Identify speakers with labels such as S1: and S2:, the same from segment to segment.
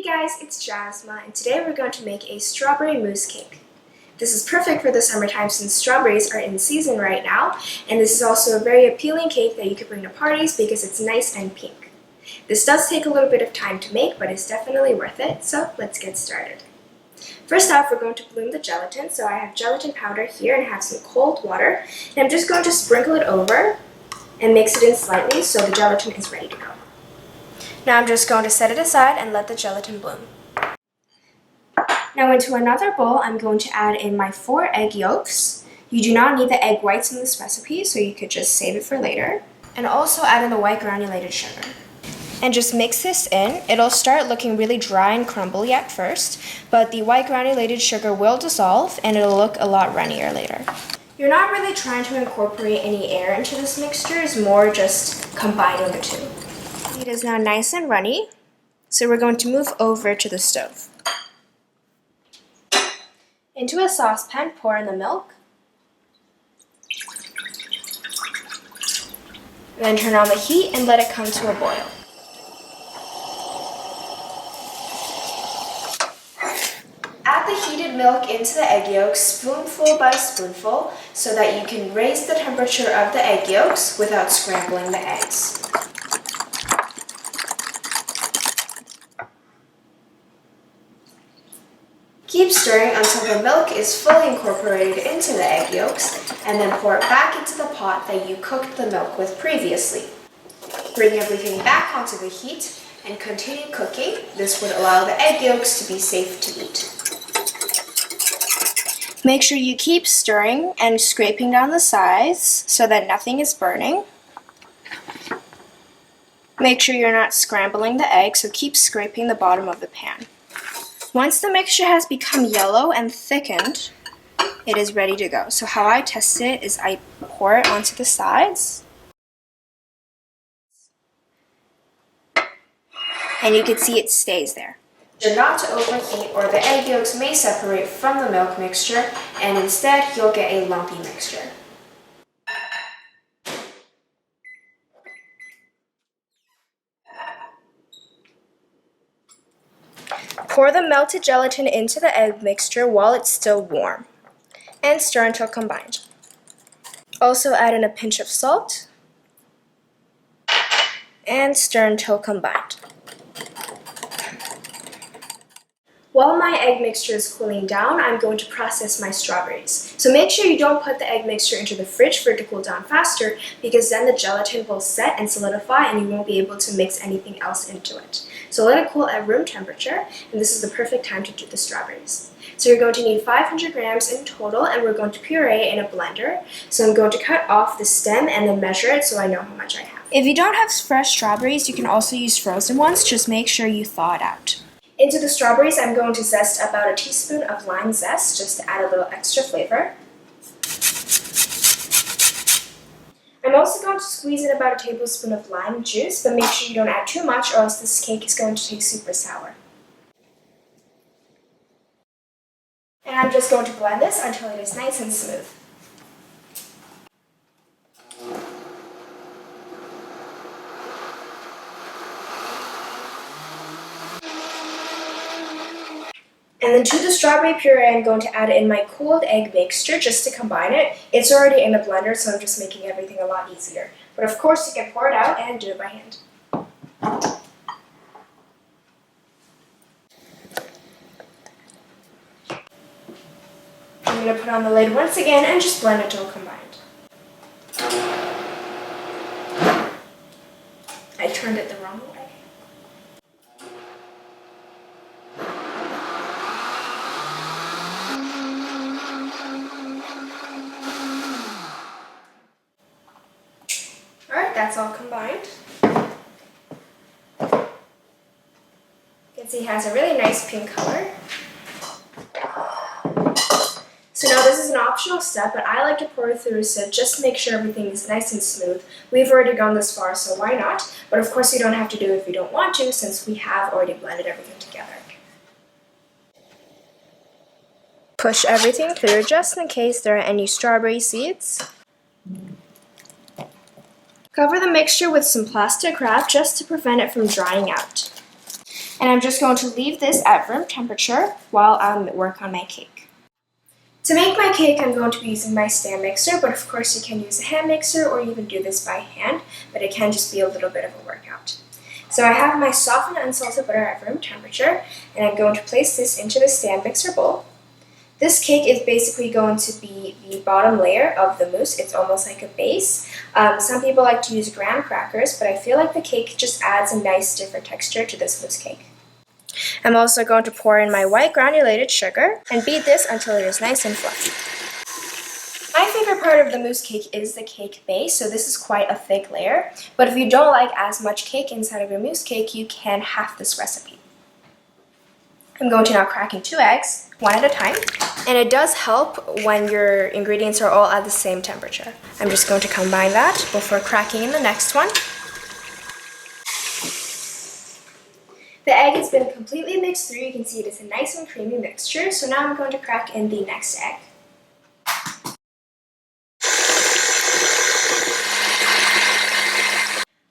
S1: guys, it's Jasma, and today we're going to make a strawberry mousse cake. This is perfect for the summertime since strawberries are in season right now, and this is also a very appealing cake that you could bring to parties because it's nice and pink. This does take a little bit of time to make, but it's definitely worth it, so let's get started. First off, we're going to bloom the gelatin, so I have gelatin powder here and I have some cold water, and I'm just going to sprinkle it over and mix it in slightly so the gelatin is ready to go. Now I'm just going to set it aside and let the gelatin bloom. Now into another bowl, I'm going to add in my 4 egg yolks. You do not need the egg whites in this recipe, so you could just save it for later. And also add in the white granulated sugar. And just mix this in. It'll start looking really dry and crumbly at first, but the white granulated sugar will dissolve and it'll look a lot runnier later. You're not really trying to incorporate any air into this mixture, it's more just combining the two. It is now nice and runny, so we're going to move over to the stove. Into a saucepan, pour in the milk. Then turn on the heat and let it come to a boil. Add the heated milk into the egg yolks spoonful by spoonful so that you can raise the temperature of the egg yolks without scrambling the eggs. Keep stirring until the milk is fully incorporated into the egg yolks, and then pour it back into the pot that you cooked the milk with previously. Bring everything back onto the heat and continue cooking. This would allow the egg yolks to be safe to eat. Make sure you keep stirring and scraping down the sides so that nothing is burning. Make sure you're not scrambling the egg, so keep scraping the bottom of the pan. Once the mixture has become yellow and thickened, it is ready to go. So how I test it is I pour it onto the sides. And you can see it stays there. Not to overheat or the egg yolks may separate from the milk mixture and instead you'll get a lumpy mixture. Pour the melted gelatin into the egg mixture while it's still warm and stir until combined. Also add in a pinch of salt and stir until combined. While my egg mixture is cooling down, I'm going to process my strawberries. So make sure you don't put the egg mixture into the fridge for it to cool down faster because then the gelatin will set and solidify and you won't be able to mix anything else into it. So let it cool at room temperature, and this is the perfect time to do the strawberries. So you're going to need 500 grams in total, and we're going to puree in a blender. So I'm going to cut off the stem and then measure it so I know how much I have. If you don't have fresh strawberries, you can also use frozen ones. Just make sure you thaw it out. Into the strawberries, I'm going to zest about a teaspoon of lime zest just to add a little extra flavor. I'm also going to squeeze in about a tablespoon of lime juice, but make sure you don't add too much or else this cake is going to taste super sour. And I'm just going to blend this until it is nice and smooth. And then to the strawberry puree, I'm going to add in my cooled egg mixture just to combine it. It's already in the blender, so I'm just making everything a lot easier. But of course, you can pour it out and do it by hand. I'm going to put on the lid once again and just blend it till combined. I turned it the wrong way. That's all combined. You can see it has a really nice pink color. So now this is an optional step, but I like to pour it through a sieve just to make sure everything is nice and smooth. We've already gone this far, so why not? But of course you don't have to do it if you don't want to, since we have already blended everything together. Push everything through just in case there are any strawberry seeds. Cover the mixture with some plastic wrap just to prevent it from drying out. And I'm just going to leave this at room temperature while I work on my cake. To make my cake, I'm going to be using my stand mixer, but of course you can use a hand mixer or even do this by hand, but it can just be a little bit of a workout. So I have my softened unsalted butter at room temperature, and I'm going to place this into the stand mixer bowl. This cake is basically going to be the bottom layer of the mousse. It's almost like a base. Some people like to use graham crackers, but I feel like the cake just adds a nice different texture to this mousse cake. I'm also going to pour in my white granulated sugar and beat this until it is nice and fluffy. My favorite part of the mousse cake is the cake base, so this is quite a thick layer. But if you don't like as much cake inside of your mousse cake, you can half this recipe. I'm going to now crack in 2 eggs, one at a time. And it does help when your ingredients are all at the same temperature. I'm just going to combine that before cracking in the next one. The egg has been completely mixed through. You can see it is a nice and creamy mixture. So now I'm going to crack in the next egg.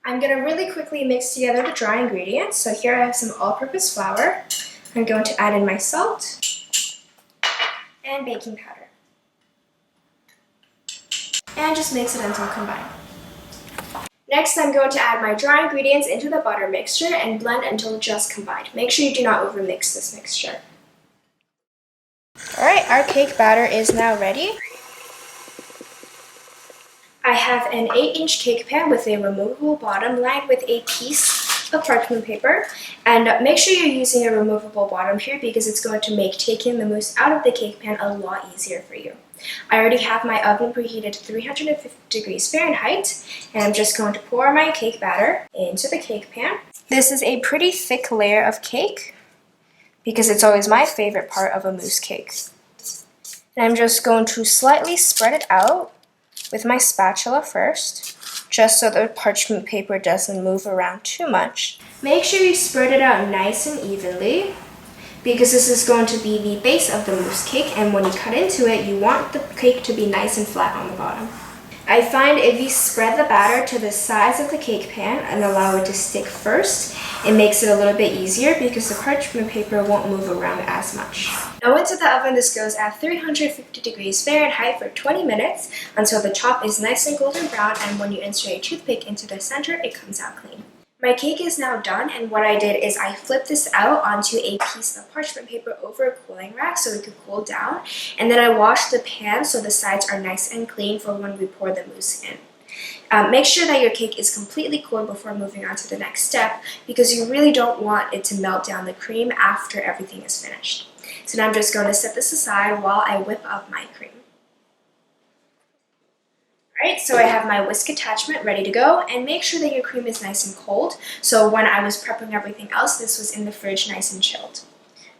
S1: I'm going to really quickly mix together the dry ingredients. So here I have some all-purpose flour. I'm going to add in my salt and baking powder. And just mix it until combined. Next, I'm going to add my dry ingredients into the butter mixture and blend until just combined. Make sure you do not overmix this mixture. Alright, our cake batter is now ready. I have an 8-inch cake pan with a removable bottom lined with a piece of parchment paper, and make sure you're using a removable bottom here because it's going to make taking the mousse out of the cake pan a lot easier for you. I already have my oven preheated to 350 degrees Fahrenheit, and I'm just going to pour my cake batter into the cake pan. This is a pretty thick layer of cake because it's always my favorite part of a mousse cake. And I'm just going to slightly spread it out with my spatula first, just so the parchment paper doesn't move around too much. Make sure you spread it out nice and evenly because this is going to be the base of the mousse cake, and when you cut into it, you want the cake to be nice and flat on the bottom. I find if you spread the batter to the sides of the cake pan and allow it to stick first, it makes it a little bit easier because the parchment paper won't move around as much. Now into the oven, this goes at 350 degrees Fahrenheit for 20 minutes until the top is nice and golden brown, and when you insert a toothpick into the center, it comes out clean. My cake is now done, and what I did is I flipped this out onto a piece of parchment paper over a cooling rack so it could cool down, and then I washed the pan so the sides are nice and clean for when we pour the mousse in. Make sure that your cake is completely cooled before moving on to the next step because you really don't want it to melt down the cream after everything is finished. So now I'm just going to set this aside while I whip up my cream. Alright, so I have my whisk attachment ready to go, and make sure that your cream is nice and cold. So when I was prepping everything else, this was in the fridge nice and chilled.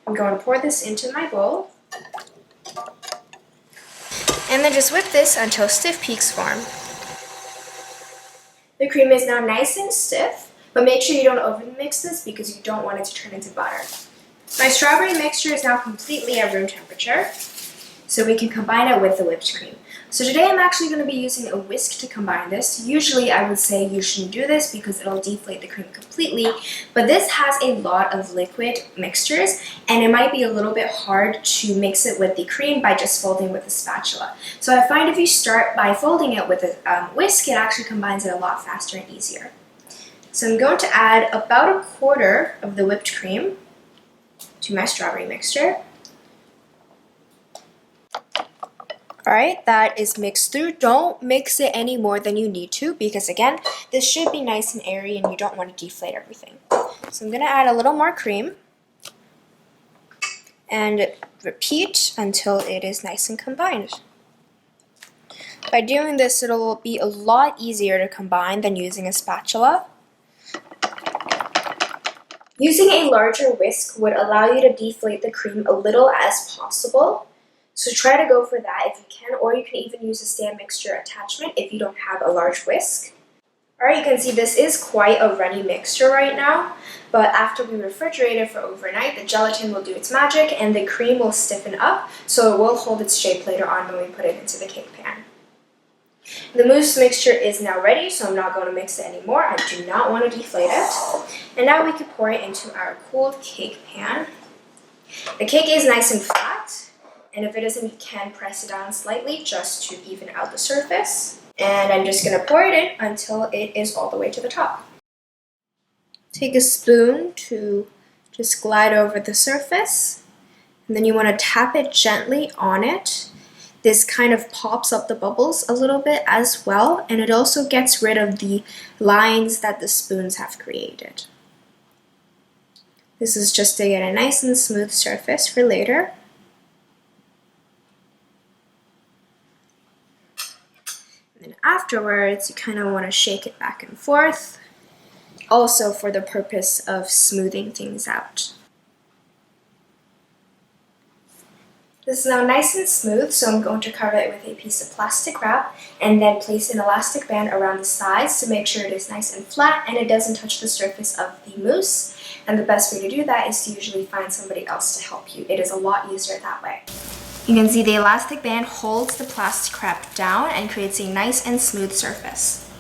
S1: I'm going to pour this into my bowl. And then just whip this until stiff peaks form. The cream is now nice and stiff, but make sure you don't overmix this because you don't want it to turn into butter. My strawberry mixture is now completely at room temperature, so we can combine it with the whipped cream. So today I'm actually going to be using a whisk to combine this. Usually I would say you shouldn't do this because it'll deflate the cream completely, but this has a lot of liquid mixtures and it might be a little bit hard to mix it with the cream by just folding with a spatula. So I find if you start by folding it with a whisk, it actually combines it a lot faster and easier. So I'm going to add about 1/4 of the whipped cream to my strawberry mixture. Alright, that is mixed through. Don't mix it any more than you need to because again, this should be nice and airy and you don't want to deflate everything. So I'm going to add a little more cream and repeat until it is nice and combined. By doing this, it'll be a lot easier to combine than using a spatula. Using a larger whisk would allow you to deflate the cream a little as possible. So try to go for that if you can, or you can even use a stand mixture attachment if you don't have a large whisk. Alright, you can see this is quite a runny mixture right now, but after we refrigerate it for overnight, the gelatin will do its magic and the cream will stiffen up, so it will hold its shape later on when we put it into the cake pan. The mousse mixture is now ready, so I'm not going to mix it anymore. I do not want to deflate it. And now we can pour it into our cooled cake pan. The cake is nice and flat, and if it isn't, you can press it down slightly just to even out the surface. And I'm just going to pour it in until it is all the way to the top. Take a spoon to just glide over the surface, and then you want to tap it gently on it. This kind of pops up the bubbles a little bit as well, and it also gets rid of the lines that the spoons have created. This is just to get a nice and smooth surface for later. And then afterwards, you kind of want to shake it back and forth, also for the purpose of smoothing things out. This is now nice and smooth, so I'm going to cover it with a piece of plastic wrap and then place an elastic band around the sides to make sure it is nice and flat and it doesn't touch the surface of the mousse. And the best way to do that is to usually find somebody else to help you. It is a lot easier that way. You can see the elastic band holds the plastic wrap down and creates a nice and smooth surface.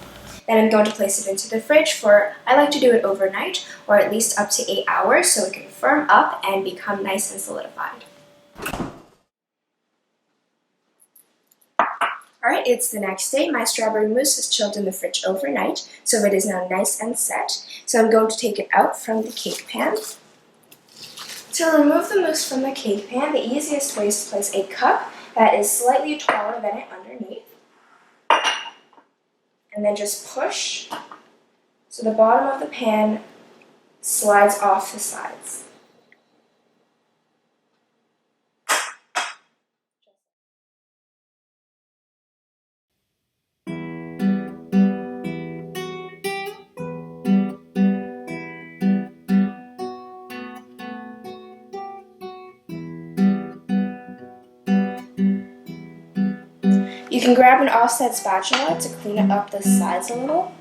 S1: Then I'm going to place it into the fridge for, I like to do it overnight, or at least up to 8 hours so it can firm up and become nice and solidified. Alright, it's the next day. My strawberry mousse is chilled in the fridge overnight, so it is now nice and set. So I'm going to take it out from the cake pan. To remove the mousse from the cake pan, the easiest way is to place a cup that is slightly taller than it underneath. And then just push so the bottom of the pan slides off the sides. You can grab an offset spatula to clean up the sides a little.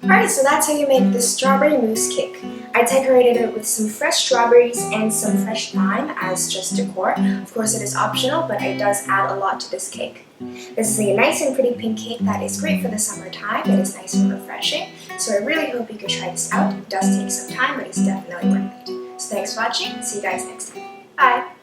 S1: Alright, so that's how you make the strawberry mousse cake. I decorated it with some fresh strawberries and some fresh thyme as just decor. Of course it is optional, but it does add a lot to this cake. This is a nice and pretty pink cake that is great for the summertime. It is nice and refreshing, so I really hope you could try this out. It does take some time, but it's definitely worth it. So thanks for watching. See you guys next time. Bye!